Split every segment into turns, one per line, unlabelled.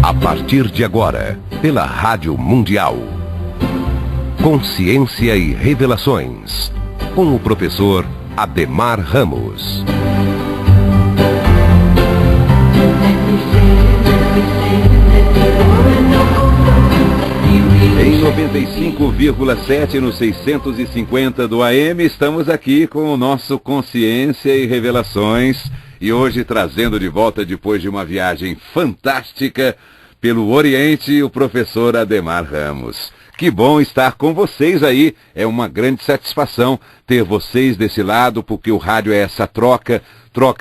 A partir de agora, pela Rádio Mundial. Consciência e Revelações, com o professor Ademar Ramos.
Em 95,7 no 650 do AM, estamos aqui com o nosso Consciência e Revelações. E hoje trazendo de volta, depois de uma viagem fantástica pelo Oriente, o professor Ademar Ramos. Que bom estar com vocês aí, é uma grande satisfação ter vocês desse lado, porque o rádio é essa troca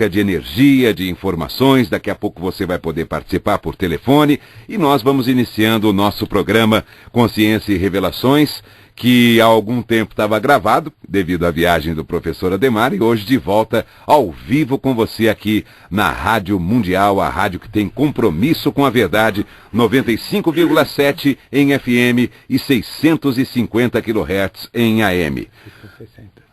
de energia, de informações. Daqui a pouco você vai poder participar por telefone e nós vamos iniciando o nosso programa Consciência e Revelações, que há algum tempo estava gravado, devido à viagem do professor Ademar, e hoje de volta ao vivo com você aqui na Rádio Mundial, a rádio que tem compromisso com a verdade, 95,7 em FM e 650 kHz em AM.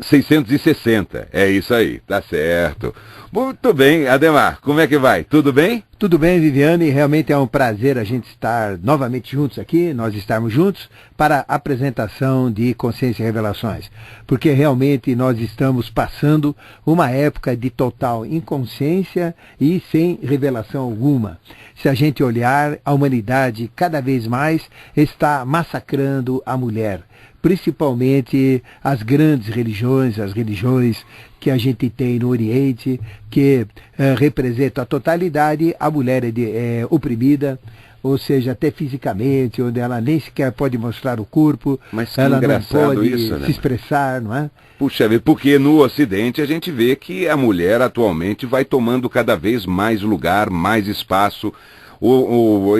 660, é isso aí, tá certo. Muito bem, Ademar, como é que vai? Tudo bem?
Tudo bem, Viviane, realmente é um prazer a gente estar novamente juntos aqui, nós estarmos juntos para a apresentação de Consciência e Revelações, porque realmente nós estamos passando uma época de total inconsciência e sem revelação alguma. Se a gente olhar, a humanidade cada vez mais está massacrando a mulher, principalmente as grandes religiões, as religiões que a gente tem no Oriente, que representam a totalidade. A mulher é oprimida, ou seja, até fisicamente, onde ela nem sequer pode mostrar o corpo,
mas que
ela não pode
isso, né,
se expressar, não é?
Puxa vida, porque no Ocidente a gente vê que a mulher atualmente vai tomando cada vez mais lugar, mais espaço.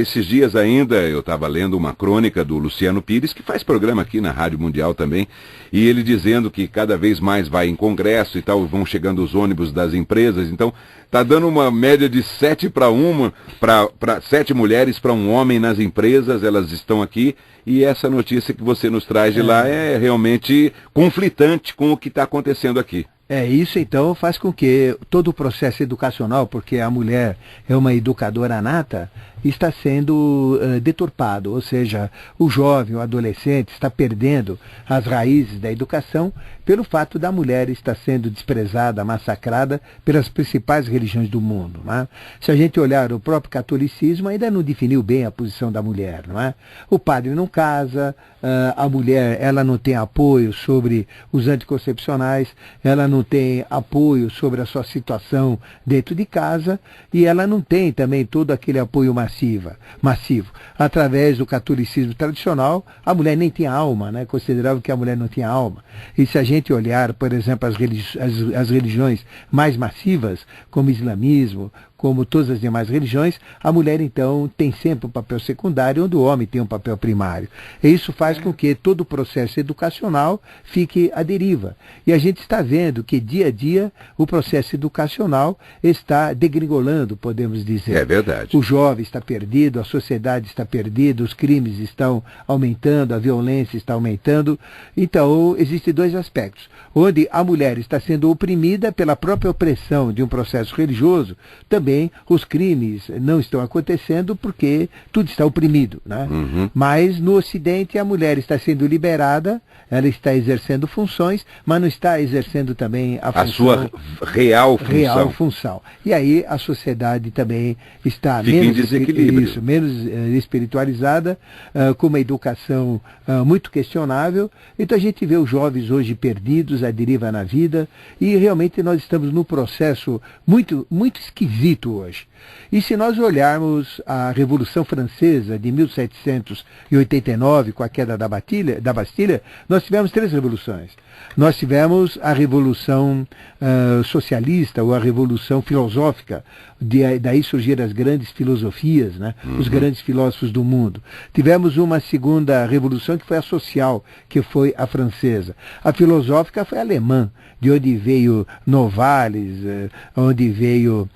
Esses dias ainda eu estava lendo uma crônica do Luciano Pires, que faz programa aqui na Rádio Mundial também, e ele dizendo que cada vez mais vai em congresso e tal, vão chegando os ônibus das empresas, então está dando uma média de 7 para 7 mulheres para um homem nas empresas, elas estão aqui, e essa notícia que você nos traz de lá é realmente conflitante com o que está acontecendo aqui.
Isso então faz com que todo o processo educacional, porque a mulher é uma educadora nata, está sendo deturpado, ou seja, o jovem, o adolescente está perdendo as raízes da educação pelo fato da mulher estar sendo desprezada, massacrada pelas principais religiões do mundo. Não é? Se a gente olhar o próprio catolicismo, ainda não definiu bem a posição da mulher. Não é? O padre não casa, a mulher ela não tem apoio sobre os anticoncepcionais, ela não tem apoio sobre a sua situação dentro de casa e ela não tem também todo aquele apoio massivo. Através do catolicismo tradicional, a mulher nem tinha alma, né? Considerava que a mulher não tinha alma. E se a gente olhar, por exemplo, as religiões mais massivas, como o islamismo, como todas as demais religiões, a mulher então tem sempre um papel secundário, onde o homem tem um papel primário. E isso faz com que todo o processo educacional fique à deriva. E a gente está vendo que dia a dia o processo educacional está degringolando, podemos dizer.
É verdade.
O jovem está perdido, a sociedade está perdida, os crimes estão aumentando, a violência está aumentando. Então, existem dois aspectos. Onde a mulher está sendo oprimida pela própria opressão de um processo religioso, também os crimes não estão acontecendo porque tudo está oprimido, né? Mas no Ocidente a mulher está sendo liberada, ela está exercendo funções, mas não está exercendo também a
sua real função.
E aí a sociedade também está
fica em desequilíbrio.
menos espiritualizada, com uma educação muito questionável. Então a gente vê os jovens hoje perdidos, à deriva na vida, e realmente nós estamos num processo muito, muito esquisito hoje. E se nós olharmos a Revolução Francesa de 1789, com a queda da Bastilha, nós tivemos 3 revoluções. Nós tivemos a Revolução Socialista, ou a Revolução Filosófica, daí surgiram as grandes filosofias, né? Os grandes filósofos do mundo. Tivemos uma segunda revolução que foi a social, que foi a francesa. A filosófica foi a alemã, de onde veio Novalis, onde veio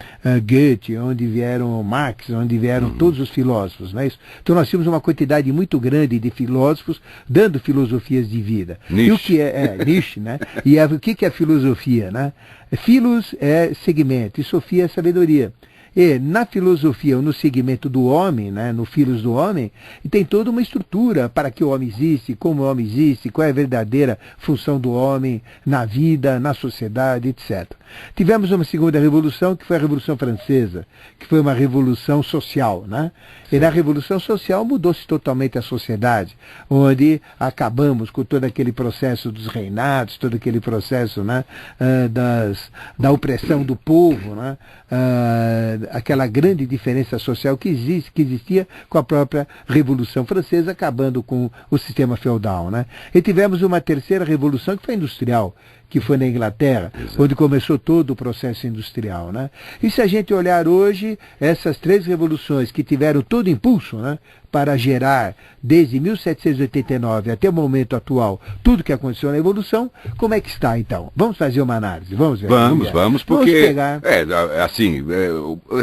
Goethe, onde vieram Marx, onde vieram todos os filósofos. Não é isso? Então nós tínhamos uma quantidade muito grande de filósofos dando filosofias de vida.
Nietzsche.
E o que é Nietzsche, né? E o que é filosofia, né? Filos é segmento e sofia é sabedoria. E na filosofia, ou no segmento do homem, né, no Filhos do Homem, tem toda uma estrutura para que o homem existe, como o homem existe, qual é a verdadeira função do homem na vida, na sociedade, etc. Tivemos uma segunda revolução, que foi a Revolução Francesa, que foi uma revolução social, né? E na Revolução Social mudou-se totalmente a sociedade, onde acabamos com todo aquele processo dos reinados, todo aquele processo, né, da opressão do povo, né, aquela grande diferença social que existia com a própria Revolução Francesa, acabando com o sistema feudal, né? E tivemos uma terceira revolução que foi industrial, que foi na Inglaterra, exato, onde começou todo o processo industrial, né? E se a gente olhar hoje, essas três revoluções que tiveram todo impulso, né, para gerar, desde 1789 até o momento atual, tudo que aconteceu na evolução, como é que está então? Vamos fazer uma análise, vamos ver?
Vamos, porque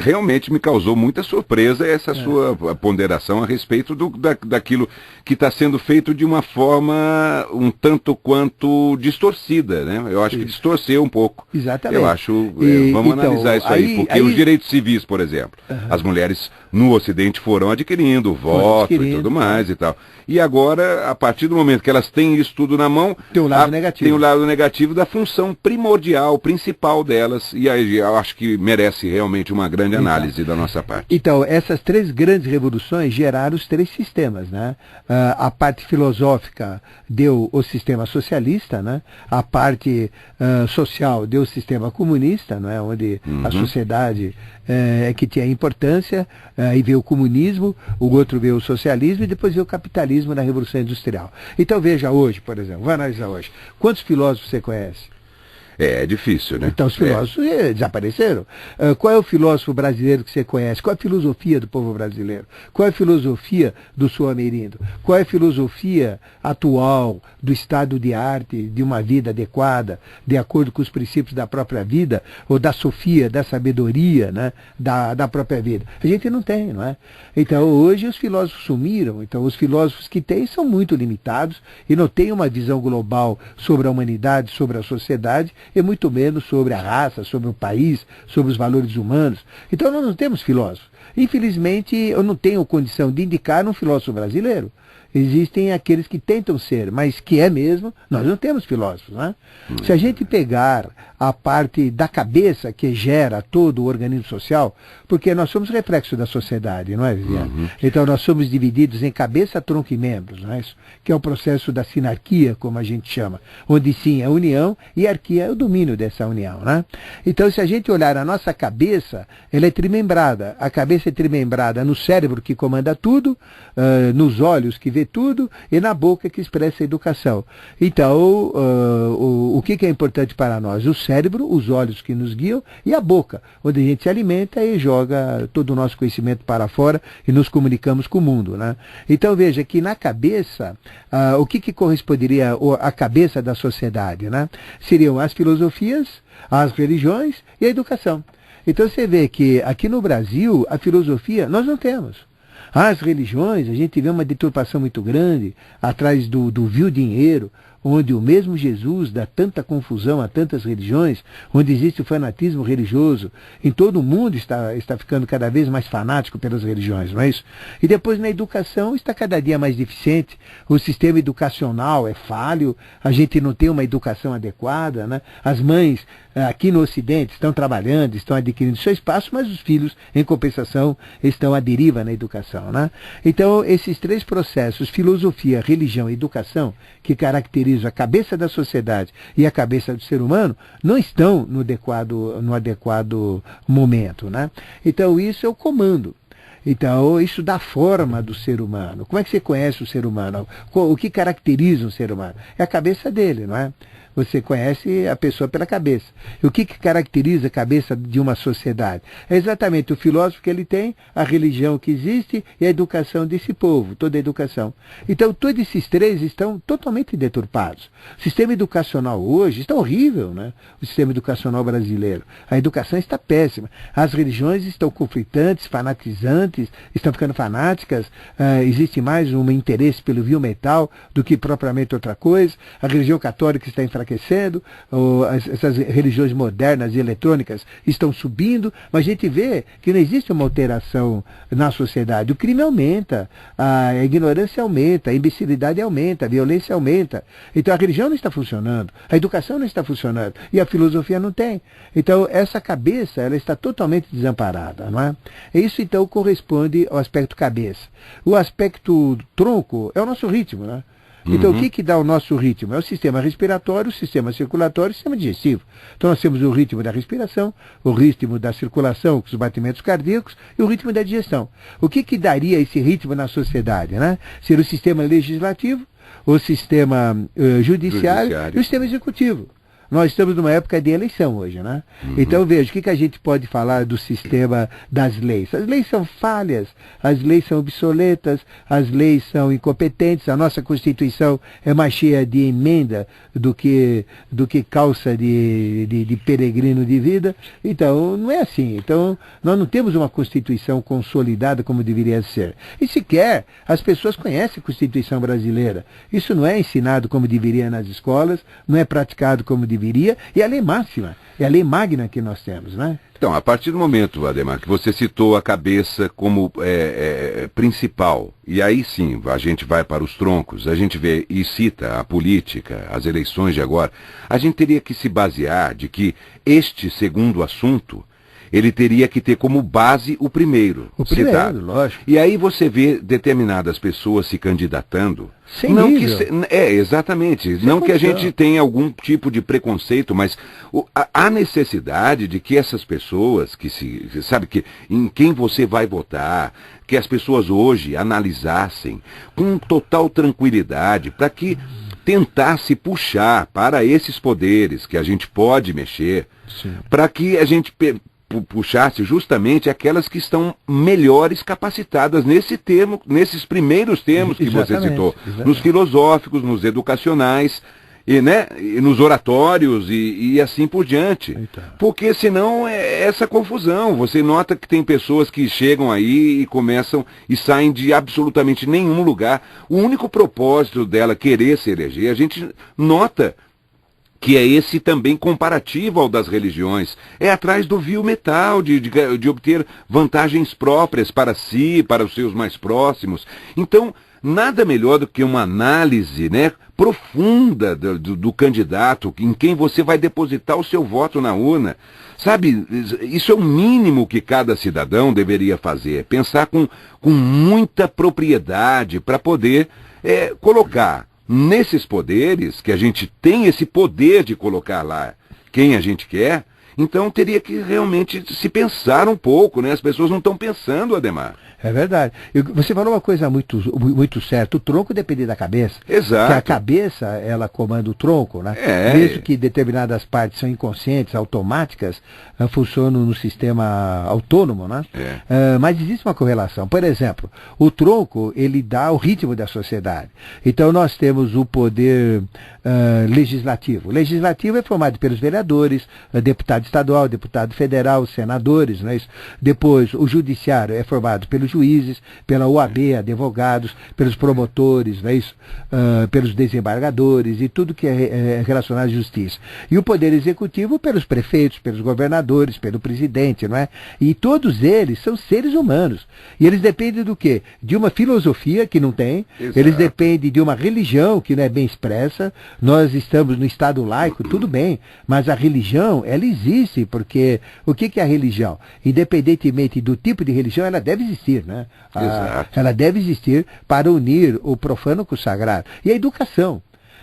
realmente me causou muita surpresa essa sua ponderação a respeito daquilo que está sendo feito de uma forma um tanto quanto distorcida, né? Eu acho que distorceu um pouco.
Exatamente.
Eu acho, vamos analisar isso aí, porque os direitos civis, por exemplo, as mulheres no Ocidente foram adquirindo voto e tudo mais e tal. E agora, a partir do momento que elas têm isso tudo na mão,
tem um lado negativo.
Tem o lado negativo da função primordial, principal delas, e aí eu acho que merece realmente uma grande análise da nossa parte.
Então, essas três grandes revoluções geraram os três sistemas, né? A parte filosófica deu o sistema socialista, né? A parte social deu o sistema comunista, não é? Onde a sociedade é que tinha importância, aí veio o comunismo, o outro veio o socialismo e depois veio o capitalismo na Revolução Industrial. Então veja hoje, por exemplo, vamos analisar hoje. Quantos filósofos você conhece?
É difícil, né?
Então os filósofos desapareceram. Qual é o filósofo brasileiro que você conhece? Qual é a filosofia do povo brasileiro? Qual é a filosofia do sul-americano? Qual é a filosofia atual do estado de arte, de uma vida adequada, de acordo com os princípios da própria vida, ou da sofia, da sabedoria, né, da própria vida? A gente não tem, não é? Então hoje os filósofos sumiram, então os filósofos que tem são muito limitados e não têm uma visão global sobre a humanidade, sobre a sociedade, e muito menos sobre a raça, sobre o país, sobre os valores humanos. Então nós não temos filósofos. Infelizmente, eu não tenho condição de indicar um filósofo brasileiro. Existem aqueles que tentam ser, mas que é mesmo, nós não temos filósofos, né? Se a gente pegar a parte da cabeça que gera todo o organismo social, porque nós somos reflexo da sociedade, não é, Viviane? Então nós somos divididos em cabeça, tronco e membros, não é isso? Que é o processo da sinarquia, como a gente chama, onde sim é a união e a arquia é o domínio dessa união, né? Então se a gente olhar a nossa cabeça, ela é trimembrada. A cabeça é trimembrada no cérebro que comanda tudo, nos olhos que vê tudo e na boca que expressa a educação. Então, o que é importante para nós? O cérebro, os olhos que nos guiam e a boca, onde a gente se alimenta e joga todo o nosso conhecimento para fora e nos comunicamos com o mundo, né? Então veja que na cabeça, o que corresponderia à cabeça da sociedade, né? Seriam as filosofias, as religiões e a educação. Então você vê que aqui no Brasil, a filosofia nós não temos. As religiões, a gente vê uma deturpação muito grande atrás do vil dinheiro, onde o mesmo Jesus dá tanta confusão a tantas religiões, onde existe o fanatismo religioso. Em todo o mundo está ficando cada vez mais fanático pelas religiões, não é isso? E depois na educação está cada dia mais deficiente, o sistema educacional é falho, a gente não tem uma educação adequada, né? As mães aqui no Ocidente estão trabalhando, estão adquirindo seu espaço, mas os filhos, em compensação, estão à deriva na educação, né? Então, esses três processos, filosofia, religião e educação, que caracterizam a cabeça da sociedade e a cabeça do ser humano, não estão no adequado momento, né? Então, isso é o comando. Então, isso dá forma do ser humano. Como é que você conhece o ser humano? O que caracteriza um ser humano? É a cabeça dele, não é? Você conhece a pessoa pela cabeça. E o que caracteriza a cabeça de uma sociedade? É exatamente o filósofo que ele tem, a religião que existe e a educação desse povo, toda a educação. Então, todos esses três estão totalmente deturpados. O sistema educacional hoje está horrível, né? O sistema educacional brasileiro. A educação está péssima. As religiões estão conflitantes, fanatizantes, estão ficando fanáticas. Existe mais um interesse pelo vil metal do que propriamente outra coisa. A religião católica está enfraquecendo. enfraquecendo, essas religiões modernas e eletrônicas estão subindo, mas a gente vê que não existe uma alteração na sociedade. O crime aumenta, a ignorância aumenta, a imbecilidade aumenta, a violência aumenta. Então a religião não está funcionando, a educação não está funcionando e a filosofia não tem. Então essa cabeça, ela está totalmente desamparada, não é? Isso então corresponde ao aspecto cabeça. O aspecto tronco é o nosso ritmo, né? Então, o que dá o nosso ritmo? É o sistema respiratório, o sistema circulatório e o sistema digestivo. Então, nós temos o ritmo da respiração, o ritmo da circulação, com os batimentos cardíacos, e o ritmo da digestão. O que daria esse ritmo na sociedade, né? Seria o sistema legislativo, o sistema judiciário e o sistema executivo. Nós estamos numa época de eleição hoje, né? Então, veja, o que a gente pode falar do sistema das leis? As leis são falhas, as leis são obsoletas, as leis são incompetentes, a nossa Constituição é mais cheia de emenda do que calça de peregrino de vida. Então, não é assim. Então, nós não temos uma Constituição consolidada como deveria ser. E sequer as pessoas conhecem a Constituição brasileira. Isso não é ensinado como deveria nas escolas, não é praticado como deveria. E a lei máxima, é a lei magna que nós temos, né?
Então, a partir do momento, Ademar, que você citou a cabeça como principal, e aí sim, a gente vai para os troncos, a gente vê e cita a política, as eleições de agora, a gente teria que se basear de que este segundo assunto, ele teria que ter como base o primeiro.
O primeiro, lógico.
E aí você vê determinadas pessoas se candidatando.
Sem
não
nível.
Exatamente.
Sem
não que a
condição.
gente tenha algum tipo de preconceito, mas há necessidade de que essas pessoas, sabe, que em quem você vai votar, que as pessoas hoje analisassem com total tranquilidade, para que tentasse puxar para esses poderes que a gente pode mexer, para que a gente puxasse justamente aquelas que estão melhores capacitadas nesses primeiros termos que você citou, nos filosóficos, nos educacionais, e nos oratórios e assim por diante.
Então.
Porque senão é essa confusão. Você nota que tem pessoas que chegam aí e começam e saem de absolutamente nenhum lugar. O único propósito dela querer se eleger, a gente nota que é esse também comparativo ao das religiões. É atrás do vil metal, de obter vantagens próprias para si, para os seus mais próximos. Então, nada melhor do que uma análise profunda do candidato, em quem você vai depositar o seu voto na urna. Sabe, isso é o mínimo que cada cidadão deveria fazer. Pensar com muita propriedade para poder colocar nesses poderes, que a gente tem esse poder de colocar lá quem a gente quer, então teria que realmente se pensar um pouco, né? As pessoas não estão pensando, Ademar.
É verdade. Você falou uma coisa muito certa. O tronco depende da cabeça.
Exato.
Que a cabeça, ela comanda o tronco, né? Mesmo que determinadas partes são inconscientes, automáticas, funcionam no sistema autônomo, né? Mas existe uma correlação. Por exemplo, o tronco, ele dá o ritmo da sociedade. Então nós temos o poder legislativo. O legislativo é formado pelos vereadores, deputado estadual, deputado federal, senadores, né? Depois, o judiciário é formado pelos juízes, pela OAB, advogados, pelos promotores, né, pelos desembargadores e tudo que é relacionado à justiça. E o poder executivo pelos prefeitos, pelos governadores, pelo presidente, não é? E todos eles são seres humanos. E eles dependem do quê? De uma filosofia que não tem,
Exato.
Eles dependem de uma religião que não é bem expressa. Nós estamos no Estado laico, tudo bem, mas a religião, ela existe, porque o que é a religião? Independentemente do tipo de religião, ela deve existir. Né? Ela deve existir para unir o profano com o sagrado. E a educação.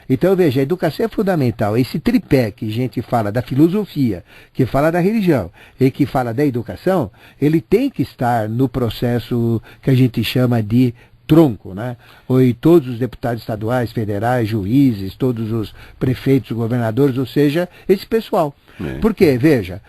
Então, veja, a educação é fundamental. Esse tripé que a gente fala da filosofia, que fala da religião e que fala da educação, ele tem que estar no processo que a gente chama de tronco, né? E todos os deputados estaduais, federais, juízes, todos os prefeitos, governadores, ou seja, esse pessoal. Porque, veja,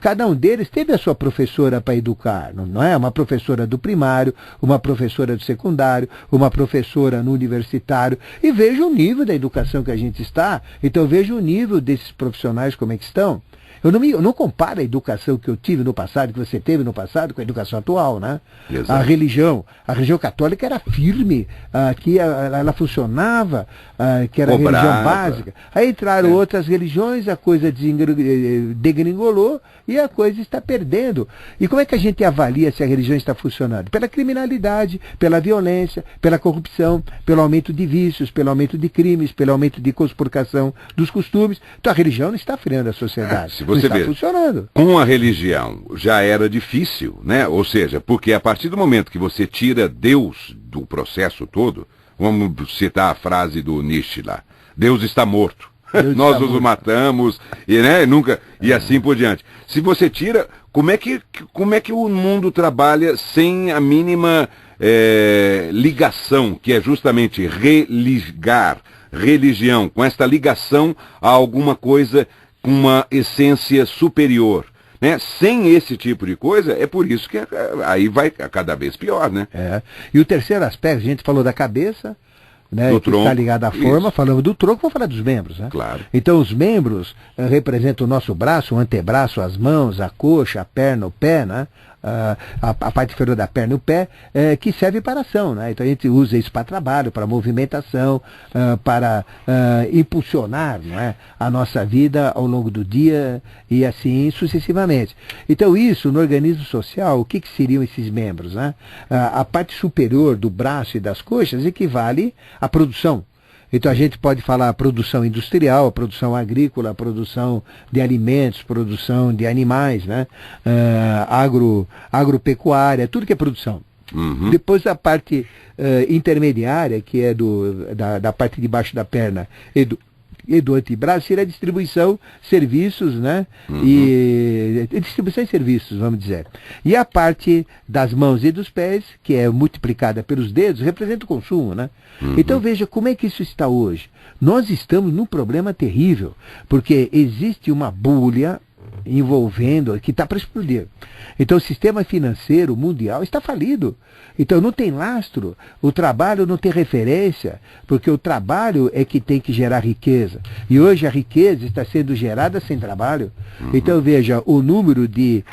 cada um deles teve a sua professora para educar, não é? Uma professora do primário, uma professora do secundário, uma professora no universitário, e veja o nível da educação que a gente está, então veja o nível desses profissionais como é que estão. Eu não comparo a educação que eu tive no passado, que você teve no passado, com a educação atual, né?
Exato.
A religião católica era firme, que ela funcionava, que era a religião básica. Aí entraram outras religiões, a coisa degringolou e a coisa está perdendo. E como é que a gente avalia se a religião está funcionando? Pela criminalidade, pela violência, pela corrupção, pelo aumento de vícios, pelo aumento de crimes, pelo aumento de conspurcação dos costumes. Então a religião não está freando a sociedade.
Se você
não está
vê,
funcionando.
Com a religião já era difícil, né? Ou seja, porque a partir do momento que você tira Deus do processo todo, vamos citar a frase do Nietzsche lá, Deus está morto. Nós os matamos e, né, nunca, e assim por diante. Se você tira, como é que o mundo trabalha sem a mínima ligação, que é justamente religar religião, com esta ligação a alguma coisa com uma essência superior, né? Sem esse tipo de coisa, é por isso que aí vai cada vez pior, né?
E o terceiro aspecto, a gente falou da cabeça, né,
do
que
tronco,
está ligado à forma,
isso.
falamos do tronco, vou falar dos membros, né?
Claro.
Então os membros representam o nosso braço, o antebraço, as mãos, a coxa, a perna, o pé, né? A parte inferior da perna e o pé, que serve para ação, né? Então a gente usa isso para trabalho, para movimentação, para impulsionar, não é, a nossa vida ao longo do dia e assim sucessivamente. Então isso, no organismo social, o que seriam esses membros, né? A parte superior do braço e das coxas equivale à produção. Então a gente pode falar a produção industrial, a produção agrícola, a produção de alimentos, produção de animais, né? Agropecuária, tudo que é produção.
Uhum.
Depois a parte intermediária, que é da parte de baixo da perna e do antebraço, seria a distribuição, serviços, né?
Uhum.
E distribuição e serviços, vamos dizer. E a parte das mãos e dos pés, que é multiplicada pelos dedos, representa o consumo, né?
Uhum.
Então veja como é que isso está hoje. Nós estamos num problema terrível, porque existe uma bolha envolvendo, que está para explodir. Então o sistema financeiro mundial está falido. Então não tem lastro, o trabalho não tem referência, porque o trabalho é que tem que gerar riqueza. E hoje a riqueza está sendo gerada sem trabalho. Uhum. Então veja, o número de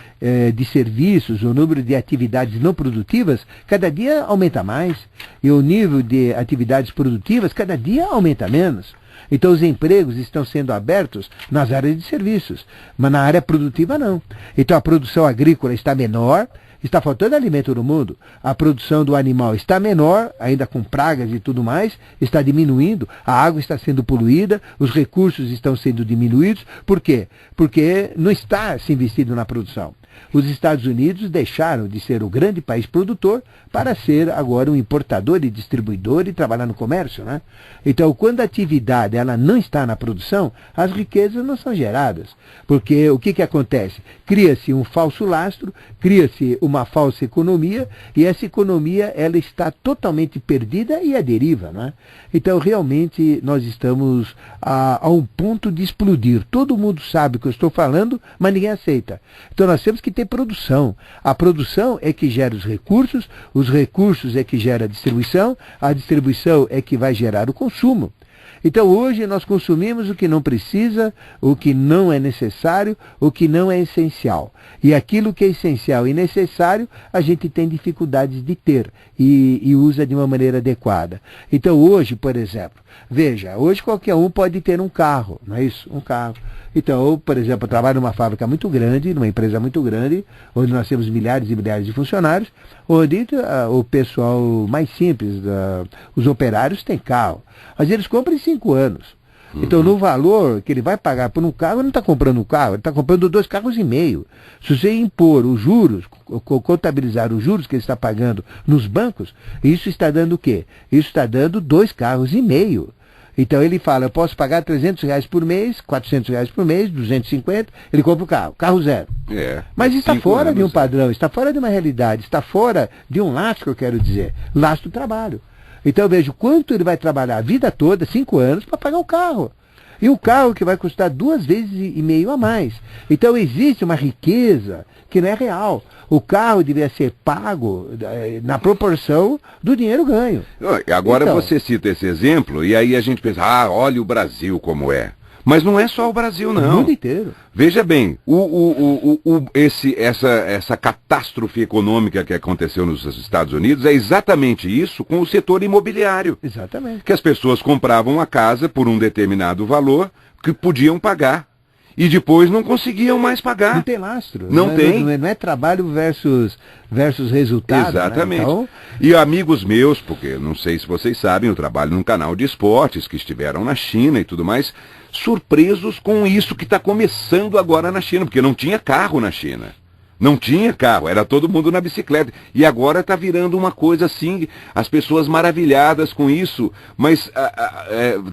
serviços, o número de atividades não produtivas, cada dia aumenta mais. E o nível de atividades produtivas, cada dia aumenta menos. Então os empregos estão sendo abertos nas áreas de serviços, mas na área produtiva não. Então a produção agrícola está menor, está faltando alimento no mundo, a produção do animal está menor, ainda com pragas e tudo mais, está diminuindo, a água está sendo poluída, os recursos estão sendo diminuídos. Por quê? Porque não está se investindo na produção. Os Estados Unidos deixaram de ser o grande país produtor para ser agora um importador e distribuidor e trabalhar no comércio, né? Então, quando a atividade ela não está na produção, as riquezas não são geradas. Porque o que acontece? Cria-se um falso lastro, cria-se uma falsa economia, e essa economia ela está totalmente perdida e à deriva, né? Então, realmente, nós estamos a um ponto de explodir. Todo mundo sabe o que eu estou falando, mas ninguém aceita. Então, nós temos que ter produção. A produção é que gera os recursos é que gera a distribuição é que vai gerar o consumo. Então hoje nós consumimos o que não precisa, o que não é necessário, o que não é essencial. E aquilo que é essencial e necessário, a gente tem dificuldades de ter e usa de uma maneira adequada. Então hoje, por exemplo, veja, hoje qualquer um pode ter um carro, não é isso? Um carro. Então, eu, por exemplo, trabalho numa fábrica muito grande, numa empresa muito grande, onde nós temos milhares e milhares de funcionários, onde o pessoal mais simples, os operários, têm carro. Mas eles compram em 5 anos. Então, no valor que ele vai pagar por um carro, ele não está comprando um carro, ele está comprando 2,5 carros. Se você impor os juros, contabilizar os juros que ele está pagando nos bancos, isso está dando o quê? Isso está dando 2,5 carros. Então ele fala, eu posso pagar R$300 por mês, R$400 por mês, 250, ele compra o carro zero. Mas está fora de um padrão, está fora de uma realidade, está fora de um lastro, eu quero dizer, lastro do trabalho. Então eu vejo quanto ele vai trabalhar a vida toda, 5 anos, para pagar o carro. E o carro que vai custar 2,5 vezes a mais. Então existe uma riqueza que não é real. O carro deveria ser pago na proporção do dinheiro ganho.
Agora
então,
você cita esse exemplo e aí a gente pensa, olha o Brasil como é. Mas não é só o Brasil, não.
O mundo inteiro.
Veja bem, essa catástrofe econômica que aconteceu nos Estados Unidos é exatamente isso com o setor imobiliário.
Exatamente.
Que as pessoas compravam a casa por um determinado valor que podiam pagar. E depois não conseguiam mais pagar.
Não tem lastro.
Não tem.
Não é trabalho versus resultado.
Exatamente.
Né? Então...
E amigos meus, porque não sei se vocês sabem, eu trabalho num canal de esportes que estiveram na China e tudo mais, surpresos com isso que está começando agora na China, porque não tinha carro na China. Não tinha carro, era todo mundo na bicicleta. E agora está virando uma coisa assim, as pessoas maravilhadas com isso. Mas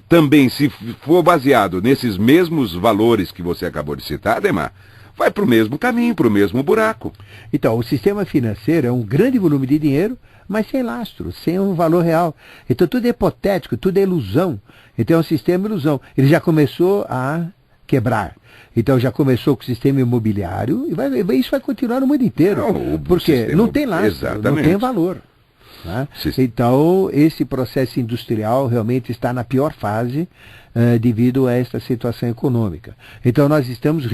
também, se for baseado nesses mesmos valores que você acabou de citar, Ademar, vai para o mesmo caminho, para o mesmo buraco.
Então, o sistema financeiro é um grande volume de dinheiro, mas sem lastro, sem um valor real. Então, tudo é hipotético, tudo é ilusão. Então, é um sistema ilusão. Ele já começou a quebrar. Então já começou com o sistema imobiliário e isso vai continuar no mundo inteiro. Porque não tem lastro, não tem valor. Né? Então esse processo industrial realmente está na pior fase devido a esta situação econômica. Então nós temos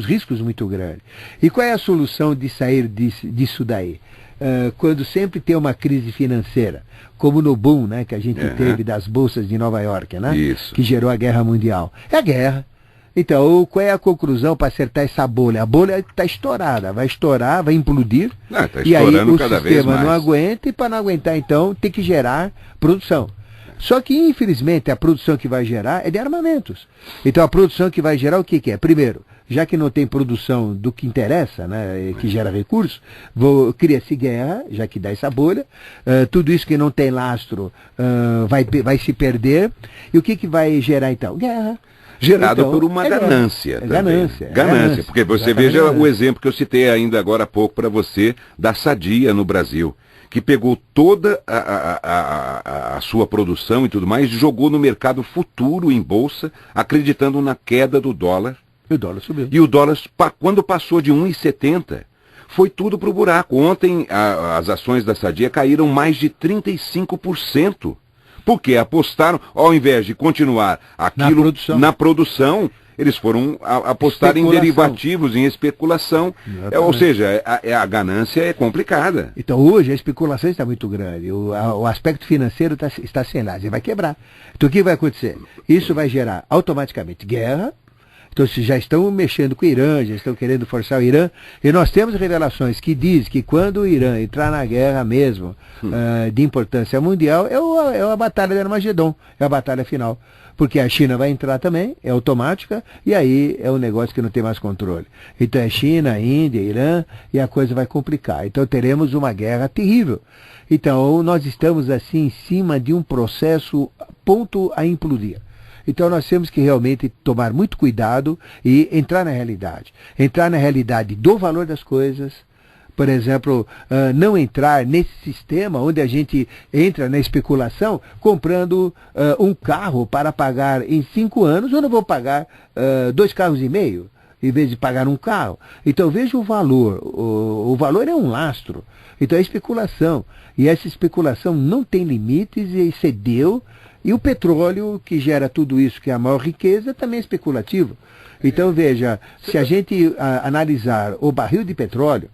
riscos muito grandes. E qual é a solução de sair disso daí? Quando sempre tem uma crise financeira, como no boom, né, que a gente teve das bolsas de Nova York, né, que gerou a guerra mundial. É a guerra. Então, qual é a conclusão para acertar essa bolha? A bolha está estourada, vai estourar, vai implodir, e aí o sistema não aguenta, e para não aguentar, então, tem que gerar produção. Só que, infelizmente, a produção que vai gerar é de armamentos. Então, a produção que vai gerar o que é? Primeiro, já que não tem produção do que interessa, né, que gera recursos, cria-se guerra, já que dá essa bolha, tudo isso que não tem lastro vai se perder, e o que vai gerar, então? Guerra.
Gerado então, por uma ganância também. Ganância, porque você veja o exemplo que eu citei ainda agora há pouco para você, da Sadia no Brasil, que pegou toda a sua produção e tudo mais e jogou no mercado futuro em bolsa, acreditando na queda do dólar.
E o dólar subiu.
E o dólar, quando passou de 1,70, foi tudo para o buraco. Ontem as ações da Sadia caíram mais de 35%. Porque apostaram, ao invés de continuar aquilo na produção, eles foram apostar em derivativos, em especulação. Ou seja, a ganância é complicada.
Então hoje a especulação está muito grande, o aspecto financeiro está sem lastro, vai quebrar. Então o que vai acontecer? Isso vai gerar automaticamente guerra. Então, se já estão mexendo com o Irã, já estão querendo forçar o Irã, e nós temos revelações que diz que quando o Irã entrar na guerra mesmo, de importância mundial, é a batalha de Armagedon, é a batalha final. Porque a China vai entrar também, é automática, e aí é um negócio que não tem mais controle. Então é China, Índia, Irã, e a coisa vai complicar. Então teremos uma guerra terrível. Então nós estamos assim em cima de um processo ponto a implodir. Então nós temos que realmente tomar muito cuidado e entrar na realidade. Entrar na realidade do valor das coisas. Por exemplo, não entrar nesse sistema onde a gente entra na especulação comprando um carro para pagar em 5 anos, eu não vou pagar 2,5 carros, em vez de pagar um carro. Então veja o valor. O valor é um lastro. Então é especulação. E essa especulação não tem limites e excedeu. E o petróleo, que gera tudo isso, que é a maior riqueza, também é especulativo. Então, veja, se a gente analisar o barril de petróleo,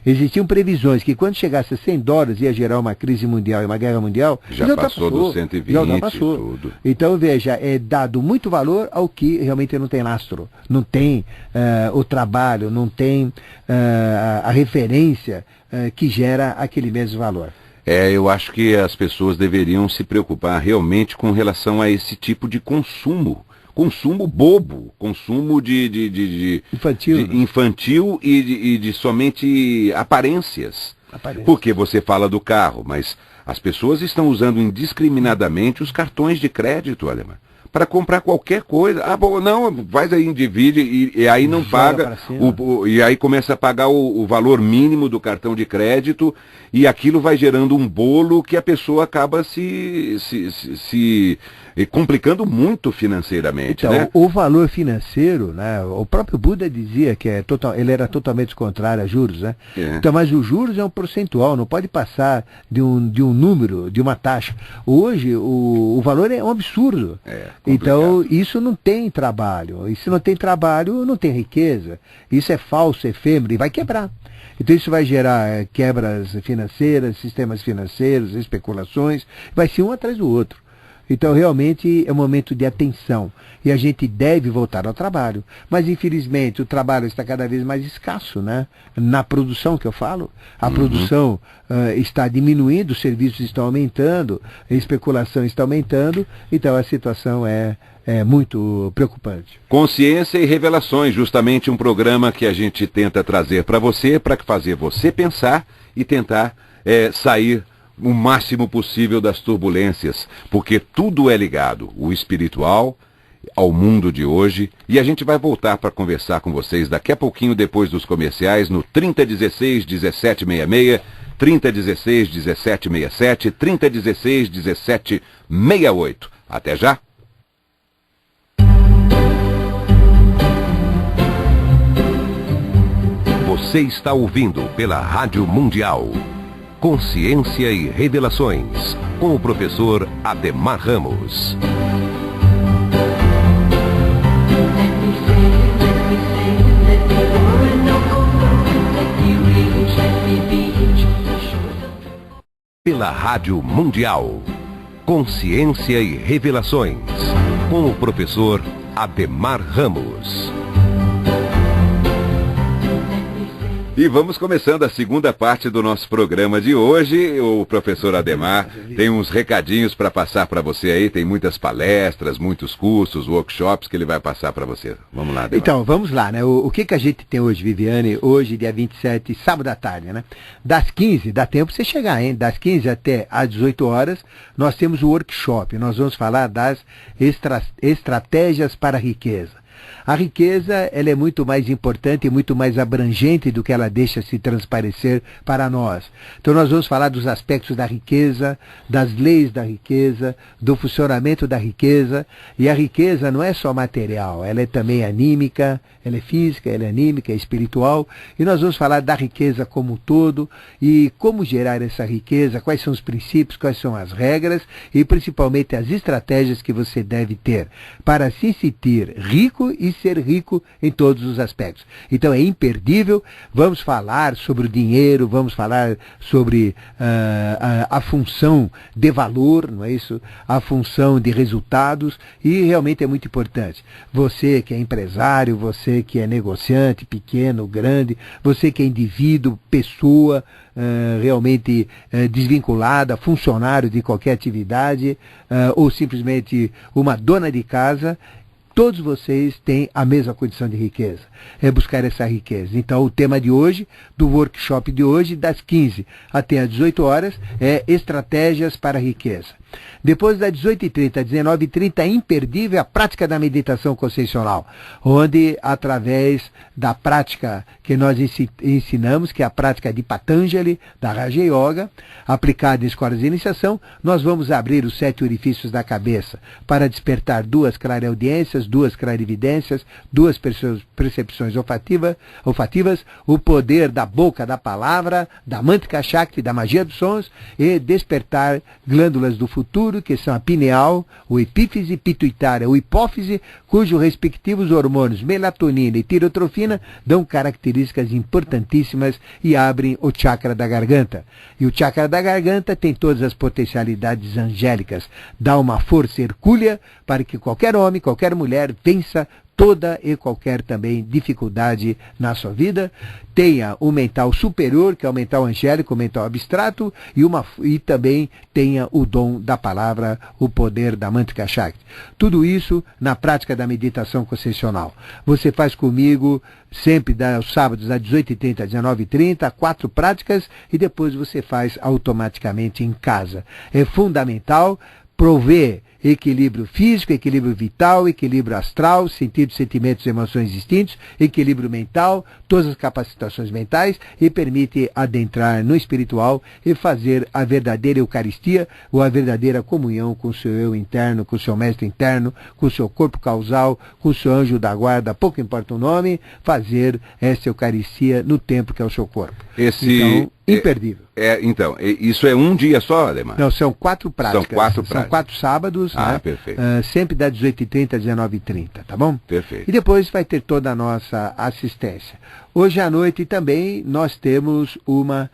existiam previsões que quando chegasse a $100 ia gerar uma crise mundial e uma guerra mundial.
Já passou dos 120 e tudo.
Então, veja, é dado muito valor ao que realmente não tem lastro. Não tem o trabalho, não tem a referência que gera aquele mesmo valor.
Eu acho que as pessoas deveriam se preocupar realmente com relação a esse tipo de consumo. Consumo bobo, consumo infantil e de somente aparências. Porque você fala do carro, mas as pessoas estão usando indiscriminadamente os cartões de crédito, Ademar, para comprar qualquer coisa. Bom, não, faz aí, divide e aí não paga, e aí começa a pagar o valor mínimo do cartão de crédito e aquilo vai gerando um bolo que a pessoa acaba se complicando muito financeiramente.
Então,
né?
O valor financeiro, né, o próprio Buda dizia que ele era totalmente contrário a juros, né? Então, mas os juros é um percentual, não pode passar de um número, de uma taxa. Hoje, o valor é um absurdo. Então, isso não tem trabalho. E se não tem trabalho, não tem riqueza. Isso é falso, efêmero e vai quebrar. Então isso vai gerar quebras financeiras, sistemas financeiros, especulações, vai ser um atrás do outro. Então realmente é um momento de atenção e a gente deve voltar ao trabalho. Mas infelizmente o trabalho está cada vez mais escasso, né? Na produção que eu falo, a produção está diminuindo, os serviços estão aumentando, a especulação está aumentando, então a situação é muito preocupante.
Consciência e Revelações, justamente um programa que a gente tenta trazer para você, para fazer você pensar e tentar sair o máximo possível das turbulências, porque tudo é ligado, o espiritual ao mundo de hoje, e a gente vai voltar para conversar com vocês daqui a pouquinho depois dos comerciais no 3016-1766, 3016-1767, 3016-1768. Até já!
Você está ouvindo pela Rádio Mundial Consciência e Revelações, com o professor Ademar Ramos. Pela Rádio Mundial Consciência e Revelações, com o professor Ademar Ramos.
E vamos começando a segunda parte do nosso programa de hoje. O professor Ademar tem uns recadinhos para passar para você aí. Tem muitas palestras, muitos cursos, workshops que ele vai passar para você. Vamos lá, Ademar.
Então, vamos lá, né? O que a gente tem hoje, Viviane? Hoje, dia 27, sábado à tarde, né? Das 15, dá tempo pra você chegar, hein? Das 15 até às 18 horas, nós temos o workshop. Nós vamos falar das estratégias para a riqueza. A riqueza, ela é muito mais importante e muito mais abrangente do que ela deixa se transparecer para nós. Então nós vamos falar dos aspectos da riqueza, das leis da riqueza, do funcionamento da riqueza. E a riqueza não é só material, ela é também anímica, ela é física, ela é anímica, é espiritual. E nós vamos falar da riqueza como um todo e como gerar essa riqueza, quais são os princípios, quais são as regras e principalmente as estratégias que você deve ter para se sentir rico e ser rico em todos os aspectos. Então é imperdível. Vamos falar sobre o dinheiro, vamos falar sobre a função de valor, não é isso? A função de resultados, e realmente é muito importante. Você que é empresário, você que é negociante, pequeno, grande, você que é indivíduo, pessoa realmente desvinculada, funcionário de qualquer atividade, ou simplesmente uma dona de casa, todos vocês têm a mesma condição de riqueza, é buscar essa riqueza. Então o tema de hoje, do workshop de hoje, das 15 até às 18 horas, é estratégias para a riqueza. Depois das 18h30 às 19h30 é imperdível a prática da meditação consciencial, onde através da prática que nós ensinamos, que é a prática de Patanjali, da Raja Yoga, aplicada em escolas de iniciação, nós vamos abrir os 7 orifícios da cabeça para despertar 2 clareaudiências, 2 clarividências, 2 percepções olfativas, o poder da boca, da palavra, da Mantrika Shakti, da magia dos sons, e despertar glândulas do futuro, que são a pineal, o epífise, pituitária, o hipófise, cujos respectivos hormônios melatonina e tirotrofina dão características importantíssimas e abrem o chakra da garganta. E o chakra da garganta tem todas as potencialidades angélicas, dá uma força hercúlea para que qualquer homem, qualquer mulher vença toda e qualquer também dificuldade na sua vida, tenha o mental superior, que é o mental angélico, o mental abstrato, e também tenha o dom da palavra, o poder da Mantrika Shakti. Tudo isso na prática da meditação consciencial. Você faz comigo sempre aos sábados às 18h30, às 19h30, 4 práticas, e depois você faz automaticamente em casa. É fundamental prover equilíbrio físico, equilíbrio vital, equilíbrio astral, sentidos, sentimentos, emoções distintos, equilíbrio mental, todas as capacitações mentais, e permite adentrar no espiritual e fazer a verdadeira Eucaristia, ou a verdadeira comunhão com o seu eu interno, com o seu mestre interno, com o seu corpo causal, com o seu anjo da guarda, pouco importa o nome, fazer essa Eucaristia no tempo que é o seu corpo. Então, imperdível.
Então, isso é um dia só, Ademar?
Não, são 4 práticas.
São 4 práticas.
São 4 sábados, né?
Perfeito.
Sempre das 18h30 às 19h30, tá bom?
Perfeito.
E depois vai ter toda a nossa assistência. Hoje à noite também nós temos uma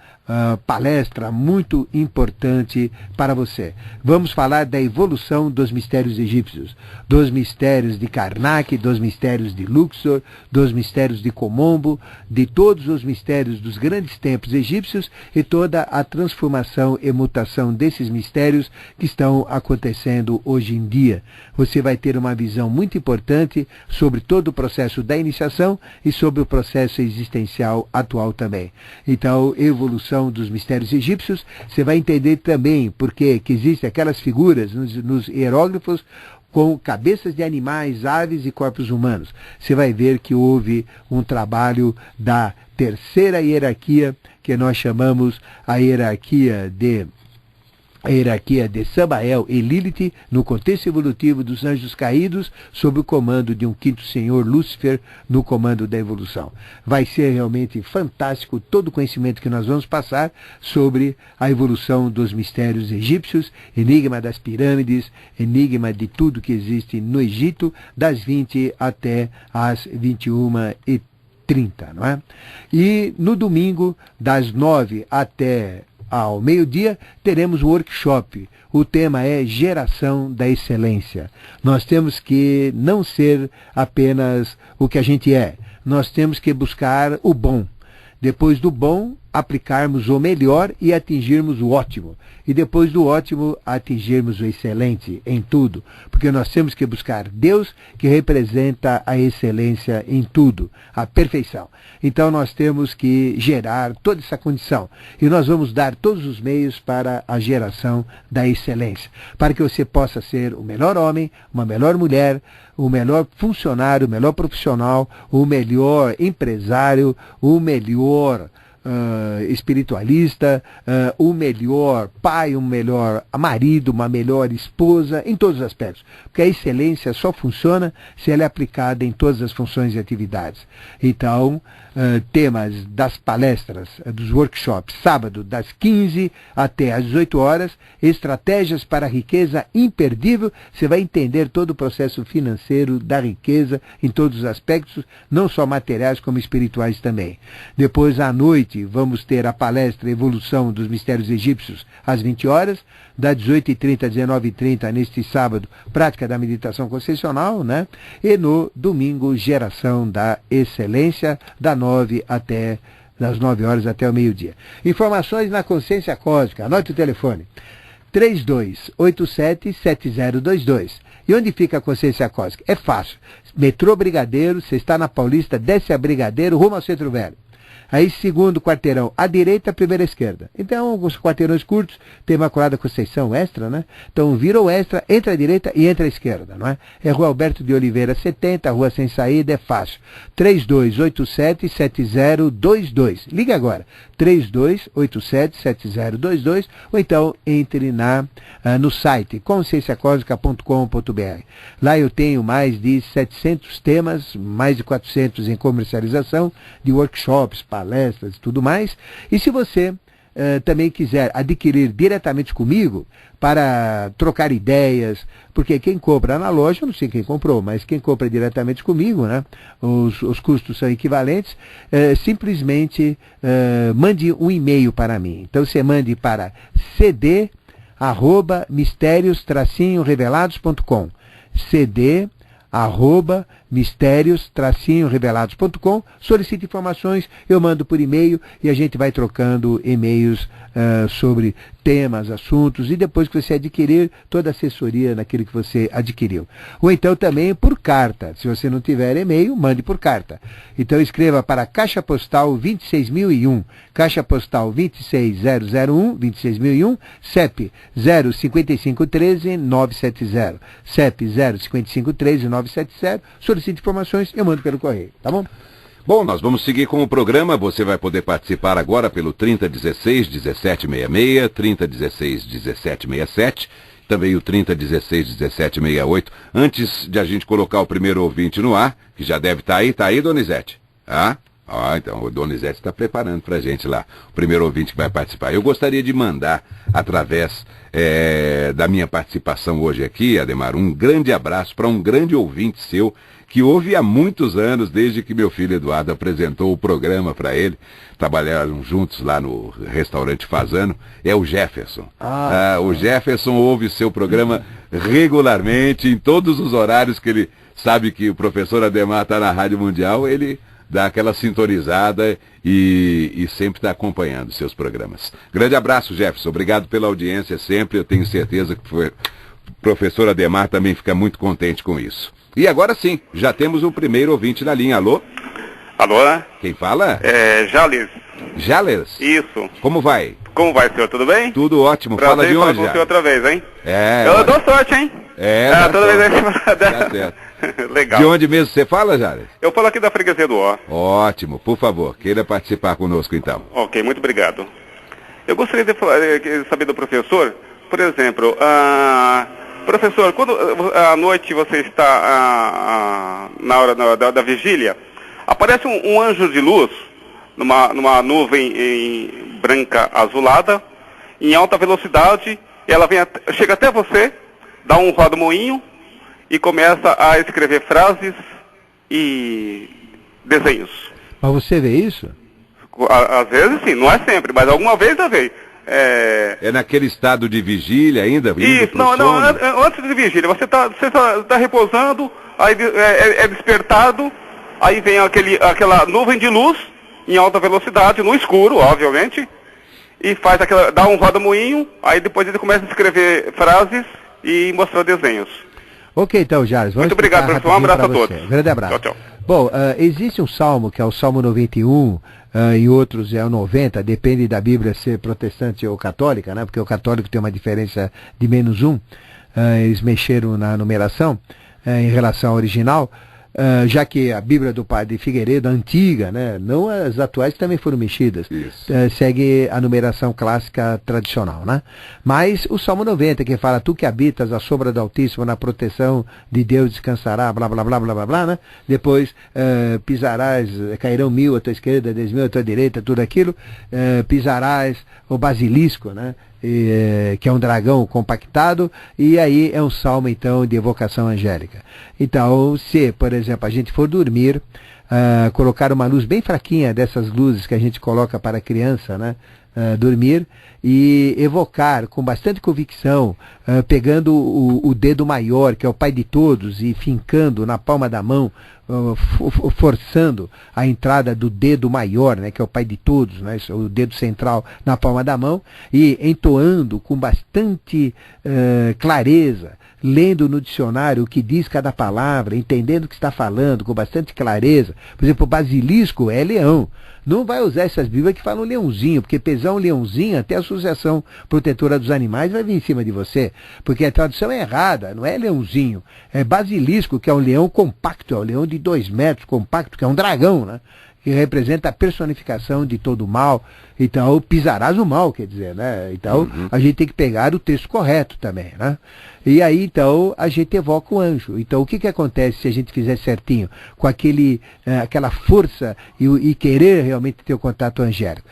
palestra muito importante para você. Vamos falar da evolução dos mistérios egípcios, dos mistérios de Karnak, dos mistérios de Luxor, dos mistérios de Komombo, de todos os mistérios dos grandes templos egípcios e toda a transformação e mutação desses mistérios que estão acontecendo hoje em dia. Você vai ter uma visão muito importante sobre todo o processo da iniciação e sobre o processo existencial atual também. Então, evolução dos mistérios egípcios, você vai entender também porque que existem aquelas figuras nos hieróglifos com cabeças de animais, aves e corpos humanos. Você vai ver que houve um trabalho da terceira hierarquia, que nós chamamos a hierarquia de Samael e Lilith, no contexto evolutivo dos anjos caídos, sob o comando de um quinto senhor, Lúcifer, no comando da evolução. Vai ser realmente fantástico todo o conhecimento que nós vamos passar sobre a evolução dos mistérios egípcios, enigma das pirâmides, enigma de tudo que existe no Egito, das 20 até as 21h30, não é? E no domingo, das 9 até ao meio-dia, teremos um workshop. O tema é Geração da Excelência. Nós temos que não ser apenas o que a gente é. Nós temos que buscar o bom. Depois do bom, aplicarmos o melhor e atingirmos o ótimo. E depois do ótimo, atingirmos o excelente em tudo. Porque nós temos que buscar Deus, que representa a excelência em tudo, a perfeição. Então nós temos que gerar toda essa condição. E nós vamos dar todos os meios para a geração da excelência. Para que você possa ser o melhor homem, uma melhor mulher, o melhor funcionário, o melhor profissional, o melhor empresário, o melhor espiritualista, o melhor pai, um melhor marido, uma melhor esposa, em todos os aspectos. Porque a excelência só funciona se ela é aplicada em todas as funções e atividades. Então, temas das palestras, dos workshops, sábado das 15 até às 18 horas, estratégias para a riqueza imperdível. Você vai entender todo o processo financeiro da riqueza em todos os aspectos, não só materiais como espirituais também. Depois, à noite, vamos ter a palestra Evolução dos Mistérios Egípcios às 20 horas, das 18h30 às 19h30 neste sábado, prática da meditação concessional, né? E no domingo, Geração da Excelência, das 9 horas até o meio-dia. Informações na Consciência Cósmica, anote o telefone, 3287-7022. E onde fica a Consciência Cósmica? É fácil, metrô Brigadeiro, você está na Paulista, desce a Brigadeiro, rumo ao Centro Velho. Aí, segundo quarteirão, à direita, primeira à esquerda. Então, os quarteirões curtos, tem Imaculada Conceição Extra, né? Então, vira o Extra, entra à direita e entra à esquerda, não é? É Rua Alberto de Oliveira 70, Rua Sem Saída, é fácil. 3287-7022. Liga agora. 3287-7022, ou então entre no site conscienciacósmica.com.br. Lá eu tenho mais de 700 temas, mais de 400 em comercialização, de workshops, palestras e tudo mais. E se você também quiser adquirir diretamente comigo para trocar ideias, porque quem compra na loja, eu não sei quem comprou, mas quem compra diretamente comigo, né, os custos são equivalentes, simplesmente mande um e-mail para mim. Então você mande para cd@mistérios-revelados.com, cd@mistérios-revelados.com, solicite informações, eu mando por e-mail e a gente vai trocando e-mails sobre temas, assuntos, e depois que você adquirir, toda a assessoria naquilo que você adquiriu. Ou então também por carta. Se você não tiver e-mail, mande por carta. Então escreva para Caixa Postal 26001, Caixa Postal 26001, 26001, CEP 05513-970, CEP 05513-970, solicite informações, eu mando pelo correio, tá bom?
Bom, nós vamos seguir com o programa. Você vai poder participar agora pelo 3016-1766, 3016-1767, também o 3016-1768. Antes de a gente colocar o primeiro ouvinte no ar, que já deve estar aí, Donizete? Ah? Então o Donizete está preparando para a gente lá, o primeiro ouvinte que vai participar. Eu gostaria de mandar, através da minha participação hoje aqui, Ademar, um grande abraço para um grande ouvinte seu, que ouve há muitos anos, desde que meu filho Eduardo apresentou o programa para ele. Trabalharam juntos lá no restaurante Fazano, é o Jefferson. O Jefferson ouve seu programa regularmente, em todos os horários que ele sabe que o professor Ademar está na Rádio Mundial, ele dá aquela sintonizada e sempre está acompanhando seus programas. Grande abraço, Jefferson. Obrigado pela audiência sempre. Eu tenho certeza que o professor Ademar também fica muito contente com isso. E agora sim, já temos o primeiro ouvinte na linha. Alô?
Alô?
Quem fala?
Jales.
Jales?
Isso.
Como vai?
Como vai, senhor? Tudo bem?
Tudo ótimo.
Prazer
Fala de onde,
com você outra vez, hein?
Eu
dou sorte, hein? Toda vez aí.
Tá certo.
Legal.
De onde mesmo você fala, Jales?
Eu falo aqui da freguesia do Ó.
Ótimo. Por favor, queira participar conosco então.
Ok, muito obrigado. Eu gostaria de saber do professor, por exemplo, professor, quando à noite você está na hora da vigília, aparece um anjo de luz numa nuvem branca azulada, em alta velocidade, e ela chega até você, dá um roda-moinho e começa a escrever frases e desenhos.
Mas você vê isso?
Às vezes sim, não é sempre, mas alguma vez já veio.
É naquele estado de vigília ainda?
Isso, não, antes de vigília, você tá repousando, aí é despertado, aí vem aquela nuvem de luz em alta velocidade, no escuro, obviamente, e dá um roda-moinho, aí depois ele começa a escrever frases e mostrar desenhos.
Ok, então, Jales, vamos.
Muito obrigado, professor. Um abraço a todos.
Um grande abraço.
Tchau, tchau.
Bom, existe um salmo, que é o Salmo 91, e outros é o 90, depende da Bíblia ser protestante ou católica, né? Porque o católico tem uma diferença de -1, eles mexeram na numeração em relação ao original, já que a Bíblia do Padre Figueiredo, antiga, né? Não as atuais que também foram mexidas, segue a numeração clássica tradicional, né? Mas o Salmo 90, que fala, tu que habitas a sombra do Altíssimo, na proteção de Deus descansará, blá blá blá blá blá blá, né? Depois pisarás, cairão 1000 à tua esquerda, 10.000 à tua direita, tudo aquilo, pisarás o basilisco, né? Que é um dragão compactado, e aí é um salmo então de evocação angélica. Então, se, por exemplo, a gente for dormir, colocar uma luz bem fraquinha, dessas luzes que a gente coloca para a criança, né, dormir, e evocar com bastante convicção, pegando o dedo maior, que é o pai de todos, e fincando na palma da mão, forçando a entrada do dedo maior, né, que é o pai de todos, né, o dedo central na palma da mão, e entoando com bastante clareza, lendo no dicionário o que diz cada palavra, entendendo o que está falando com bastante clareza. Por exemplo, o basilisco é leão. Não vai usar essas bíblias que falam leãozinho, porque pesar um leãozinho, até a Associação Protetora dos Animais vai vir em cima de você, porque a tradução é errada, não é leãozinho, é basilisco, que é um leão compacto, é um leão de 2 metros, compacto, que é um dragão, né? Que representa a personificação de todo o mal. Então, pisarás o mal, quer dizer, né? Então, a gente tem que pegar o texto correto também, né? E aí, então, a gente evoca o anjo. Então, o que acontece se a gente fizer certinho, com aquela força e querer realmente ter o contato angélico?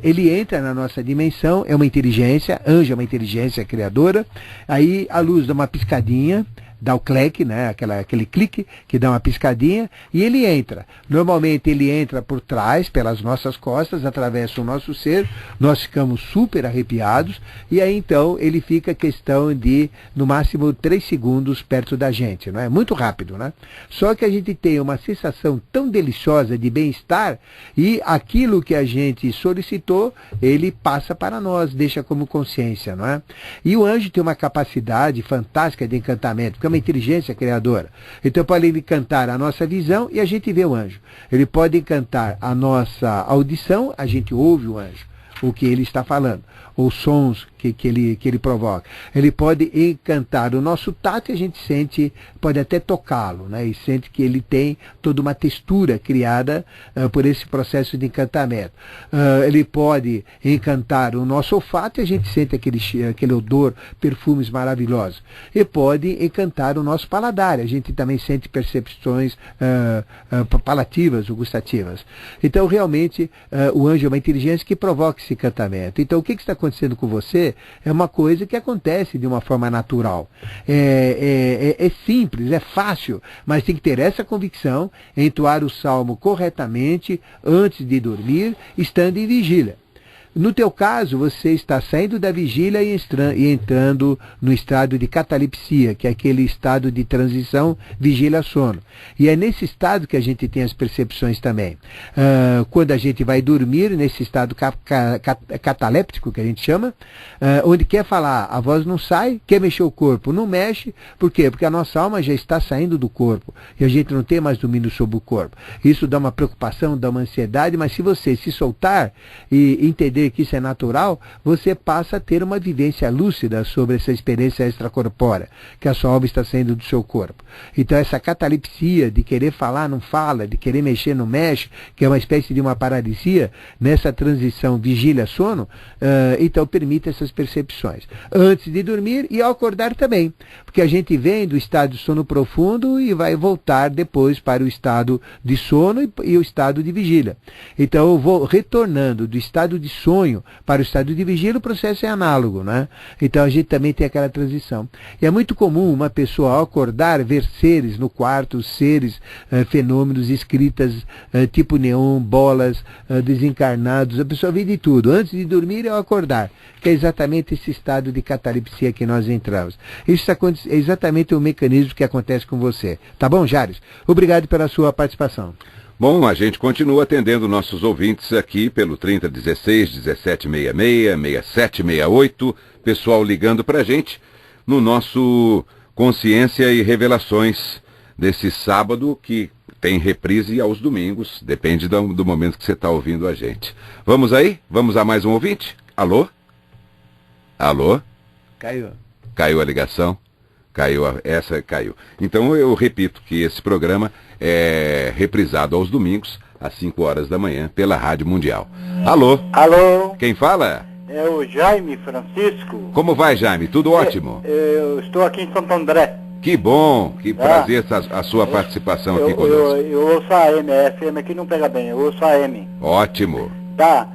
Ele entra na nossa dimensão, é uma inteligência, anjo é uma inteligência criadora, aí a luz dá uma piscadinha, dá o clique, né? Aquele clique que dá uma piscadinha, e ele entra. Normalmente ele entra por trás, pelas nossas costas, atravessa o nosso ser, nós ficamos super arrepiados, e aí então ele fica questão de, no máximo, 3 segundos perto da gente, não é? Muito rápido, né? Só que a gente tem uma sensação tão deliciosa de bem-estar, e aquilo que a gente solicitou, ele passa para nós, deixa como consciência, não é? E o anjo tem uma capacidade fantástica de encantamento, porque é uma inteligência criadora. Então pode encantar a nossa visão e a gente vê o anjo. Ele pode encantar a nossa audição, a gente ouve o anjo. o que ele está falando, os sons que ele provoca. Ele pode encantar o nosso tato e a gente sente, pode até tocá-lo, né? E sente que ele tem toda uma textura criada por esse processo de encantamento. Ele pode encantar o nosso olfato e a gente sente aquele odor, perfumes maravilhosos. E pode encantar o nosso paladar, a gente também sente percepções palativas ou gustativas. Então, realmente, o anjo é uma inteligência que provoca esse encantamento. Então, o que está acontecendo com você é uma coisa que acontece de uma forma natural. É simples, é fácil, mas tem que ter essa convicção, entoar o salmo corretamente antes de dormir, estando em vigília. No teu caso, você está saindo da vigília e entrando no estado de catalepsia, que é aquele estado de transição vigília-sono. E é nesse estado que a gente tem as percepções também. Quando a gente vai dormir, nesse estado cataléptico, que a gente chama, onde quer falar, a voz não sai, quer mexer o corpo, não mexe. Por quê? Porque a nossa alma já está saindo do corpo e a gente não tem mais domínio sobre o corpo. Isso dá uma preocupação, dá uma ansiedade, mas se você se soltar e entender que isso é natural, você passa a ter uma vivência lúcida sobre essa experiência extracorpórea, que a sua alma está saindo do seu corpo. Então essa catalepsia de querer falar, não fala, de querer mexer, não mexe, que é uma espécie de uma paralisia, nessa transição vigília-sono, então permite essas percepções. Antes de dormir e ao acordar também, porque a gente vem do estado de sono profundo e vai voltar depois para o estado de sono e o estado de vigília. Então eu vou retornando do estado de sonho para o estado de vigília, o processo é análogo, né? Então a gente também tem aquela transição. E é muito comum uma pessoa ao acordar ver seres no quarto, seres, fenômenos, escritas, tipo neon, bolas, desencarnados, a pessoa vê de tudo, antes de dormir e ao acordar, que é exatamente esse estado de catalepsia que nós entramos. Isso é exatamente o mecanismo que acontece com você. Tá bom, Jares? Obrigado pela sua participação.
Bom, a gente continua atendendo nossos ouvintes aqui pelo 3016-1766, 6768, pessoal ligando pra gente no nosso Consciência e Revelações desse sábado, que tem reprise aos domingos, depende do momento que você está ouvindo a gente. Vamos aí? Vamos a mais um ouvinte? Alô? Alô?
Caiu.
Caiu a ligação? Essa caiu. Então eu repito que esse programa é reprisado aos domingos, às 5 horas da manhã, pela Rádio Mundial. Alô?
Alô?
Quem fala?
É o Jaime Francisco.
Como vai, Jaime? Tudo ótimo?
Eu estou aqui em Santo André.
Que bom, que prazer a sua participação aqui conosco.
Eu ouço a AM, a FM aqui não pega bem, eu ouço a AM.
Ótimo.
Tá.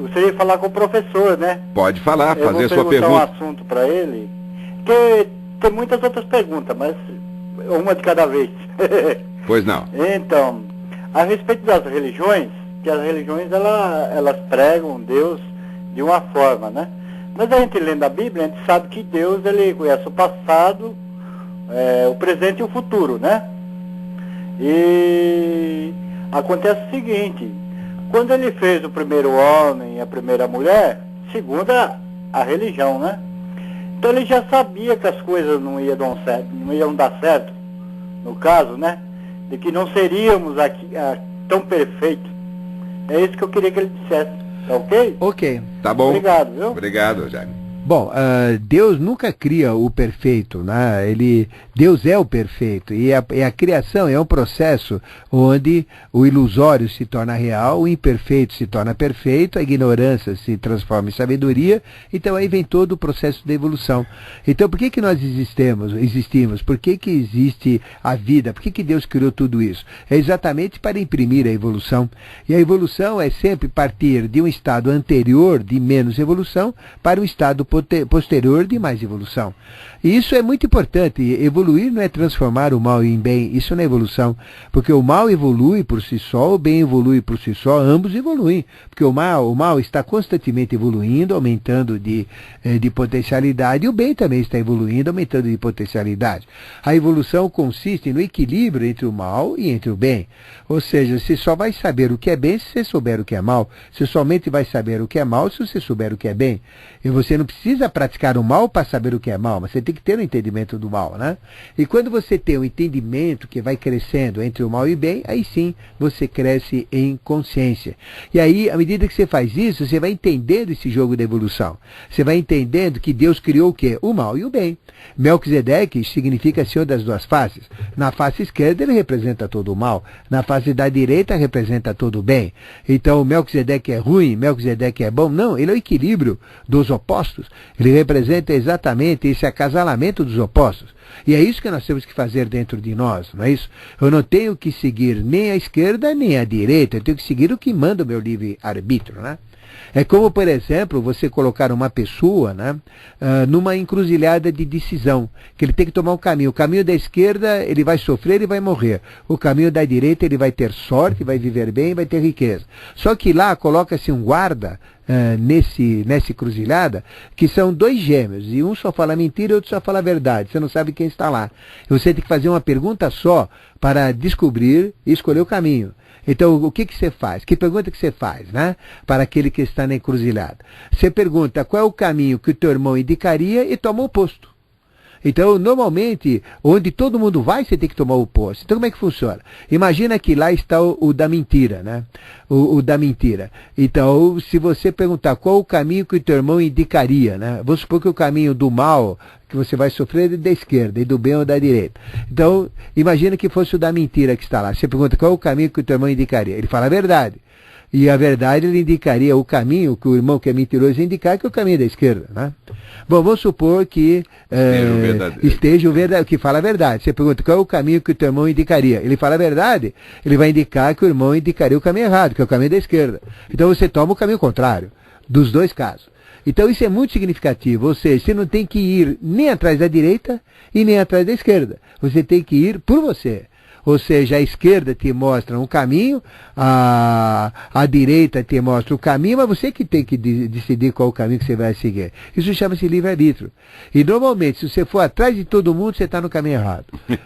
Você ia falar com o professor, né?
Pode falar, fazer a sua pergunta.
Eu vou perguntar um assunto para ele, que tem muitas outras perguntas, mas uma de cada vez.
Pois não.
Então, a respeito das religiões, que as religiões elas pregam Deus de uma forma, né? Mas a gente lendo a Bíblia, a gente sabe que Deus ele conhece o passado, o presente e o futuro, né? E acontece o seguinte: quando ele fez o primeiro homem e a primeira mulher, segundo a religião, né? Então ele já sabia que as coisas não iam dar certo, no caso, né? De que não seríamos aqui tão perfeitos. É isso que eu queria que ele dissesse. Tá ok?
Ok.
Tá bom.
Obrigado, viu?
Obrigado, Jaime.
Bom, Deus nunca cria o perfeito, né? Deus é o perfeito, e a criação é um processo onde o ilusório se torna real, o imperfeito se torna perfeito, a ignorância se transforma em sabedoria, então aí vem todo o processo da evolução. Então por que nós existimos? Por que existe a vida? Por que Deus criou tudo isso? É exatamente para imprimir a evolução, e a evolução é sempre partir de um estado anterior de menos evolução para um estado posterior de mais evolução. E isso é muito importante. Evoluir não é transformar o mal em bem, isso não é evolução, porque o mal evolui por si só, o bem evolui por si só, ambos evoluem, porque o mal está constantemente evoluindo, aumentando de potencialidade, e o bem também está evoluindo, aumentando de potencialidade. A evolução consiste no equilíbrio entre o mal e entre o bem, ou seja, você só vai saber o que é bem se você souber o que é mal, você somente vai saber o que é mal se você souber o que é bem, e você não precisa precisa praticar o mal para saber o que é mal, mas você tem que ter um entendimento do mal, né? E quando você tem um entendimento que vai crescendo entre o mal e o bem, aí sim você cresce em consciência. E aí, à medida que você faz isso, você vai entendendo esse jogo da evolução. Você vai entendendo que Deus criou o quê? O mal e o bem. Melquisedeque significa Senhor das duas faces. Na face esquerda ele representa todo o mal, na face da direita representa todo o bem. Então Melquisedeque é ruim, Melquisedeque é bom? Não, ele é o equilíbrio dos opostos. Ele representa exatamente esse acasalamento dos opostos. E é isso que nós temos que fazer dentro de nós, não é isso? Eu não tenho que seguir nem a esquerda nem a direita, eu tenho que seguir o que manda o meu livre-arbítrio, né? É como, por exemplo, você colocar uma pessoa, né, numa encruzilhada de decisão, que ele tem que tomar um caminho. O caminho da esquerda ele vai sofrer e vai morrer. O caminho da direita ele vai ter sorte, vai viver bem, vai ter riqueza. Só que lá coloca-se um guarda nessa encruzilhada, que são dois gêmeos, e um só fala mentira e outro só fala a verdade. Você não sabe quem está lá. Você tem que fazer uma pergunta só para descobrir e escolher o caminho. Então, o que você faz? Que pergunta que você faz, né? Para aquele que está na encruzilhada. Você pergunta qual é o caminho que o teu irmão indicaria e toma o oposto. Então, normalmente, onde todo mundo vai, você tem que tomar o oposto. Então, como é que funciona? Imagina que lá está o da mentira, né? O da mentira. Então, se você perguntar qual o caminho que o teu irmão indicaria, né? Vamos supor que o caminho do mal que você vai sofrer é da esquerda e do bem ou da direita. Então, imagina que fosse o da mentira que está lá. Você pergunta qual o caminho que o teu irmão indicaria. Ele fala a verdade. E a verdade ele indicaria o caminho que o irmão que é mentiroso indicar, que é o caminho da esquerda, né? Bom, vamos supor que esteja o verdadeiro, que fala a verdade. Você pergunta qual é o caminho que o teu irmão indicaria. Ele fala a verdade, ele vai indicar que o irmão indicaria o caminho errado, que é o caminho da esquerda. Então você toma o caminho contrário, dos dois casos. Então isso é muito significativo, ou seja, você não tem que ir nem atrás da direita e nem atrás da esquerda. Você tem que ir por você. Ou seja, a esquerda te mostra um caminho, a direita te mostra o caminho, mas você que tem que decidir qual o caminho que você vai seguir. Isso chama-se livre-arbítrio. E normalmente, se você for atrás de todo mundo, você está no caminho errado.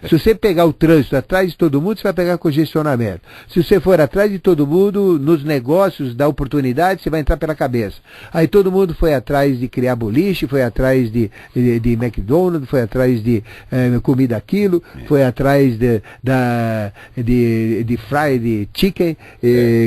Se você pegar o trânsito atrás de todo mundo, você vai pegar congestionamento. Se você for atrás de todo mundo, nos negócios da oportunidade, você vai entrar pela cabeça. Aí todo mundo foi atrás de criar boliche, foi atrás de McDonald's, foi atrás de comida aquilo, foi atrás de fried chicken,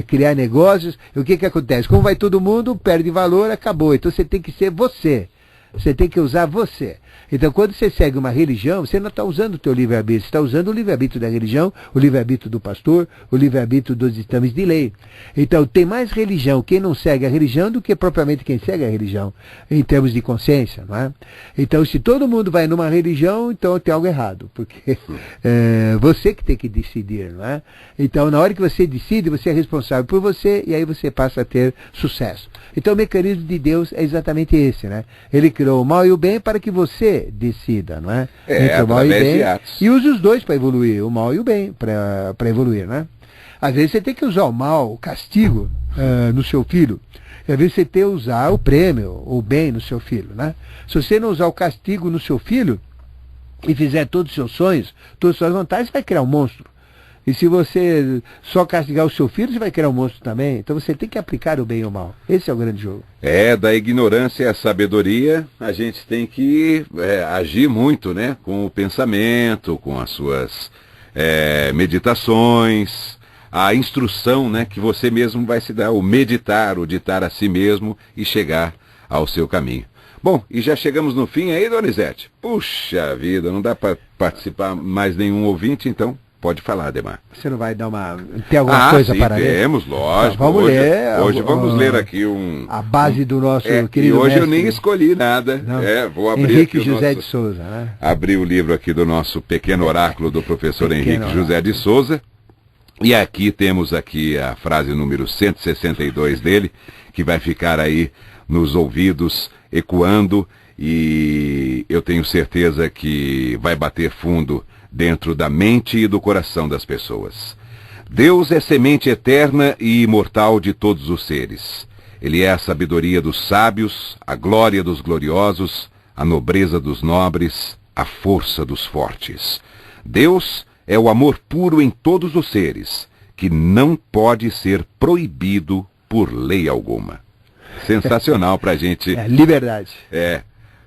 criar negócios. E o que acontece? Como vai todo mundo, perde valor, acabou. Então você tem que ser você. Você tem que usar você. Então, quando você segue uma religião, você não está usando o teu livre-arbítrio, você está usando o livre-arbítrio da religião, o livre-arbítrio do pastor, o livre-arbítrio dos ditames de lei. Então, tem mais religião quem não segue a religião do que propriamente quem segue a religião, em termos de consciência, não é? Então, se todo mundo vai numa religião, então tem algo errado, porque você que tem que decidir, não é? Então, na hora que você decide, você é responsável por você, e aí você passa a ter sucesso. Então, o mecanismo de Deus é exatamente esse, né? Ele criou o mal e o bem para que você decida, não é? Entre o mal e o bem, e use os dois para evoluir, o mal e o bem para evoluir, né? Às vezes você tem que usar o mal, o castigo no seu filho, e às vezes você tem que usar o prêmio, o bem no seu filho, né? Se você não usar o castigo no seu filho e fizer todos os seus sonhos, todas as suas vontades, você vai criar um monstro. E se você só castigar o seu filho, você vai criar um monstro também. Então você tem que aplicar o bem e o mal. Esse é o grande jogo.
Da ignorância à sabedoria, a gente tem que agir muito, né? Com o pensamento, com as suas meditações, a instrução, né? Que você mesmo vai se dar, o meditar, o ditar a si mesmo e chegar ao seu caminho. Bom, e já chegamos no fim aí, Donizete? Puxa vida, não dá para participar mais nenhum ouvinte, então... Pode falar, Ademar.
Você não vai dar tem alguma coisa
sim,
para ler?
Temos, lógico.
Então, vamos ler.
Hoje vamos ler aqui
a base do nosso querido
e hoje
mestre,
eu nem escolhi nada. Vou abrir
Henrique
aqui
José de Souza, né?
Abri o livro aqui do nosso pequeno oráculo do professor Henrique José de Souza. E aqui temos aqui a frase número 162 dele, que vai ficar aí nos ouvidos, ecoando, e eu tenho certeza que vai bater fundo dentro da mente e do coração das pessoas. Deus é semente eterna e imortal de todos os seres. Ele é a sabedoria dos sábios, a glória dos gloriosos, a nobreza dos nobres, a força dos fortes. Deus é o amor puro em todos os seres, que não pode ser proibido por lei alguma. sensacional para a gente
liberdade.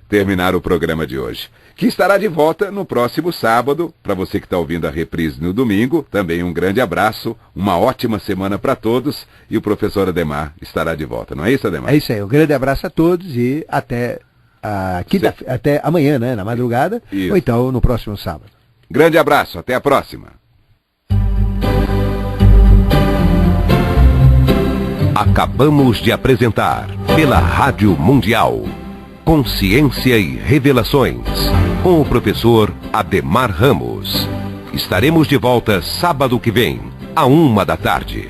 Terminar o programa de hoje. Que estará de volta no próximo sábado. Para você que está ouvindo a reprise no domingo, também um grande abraço, uma ótima semana para todos e o professor Adhemar estará de volta. Não é isso, Adhemar?
É isso aí. Um grande abraço a todos e até até amanhã, né, na madrugada,
isso.
Ou então no próximo sábado.
Grande abraço, até a próxima.
Acabamos de apresentar, pela Rádio Mundial, Consciência e Revelações, com o professor Adhemar Ramos. Estaremos de volta sábado que vem, à 1h da tarde.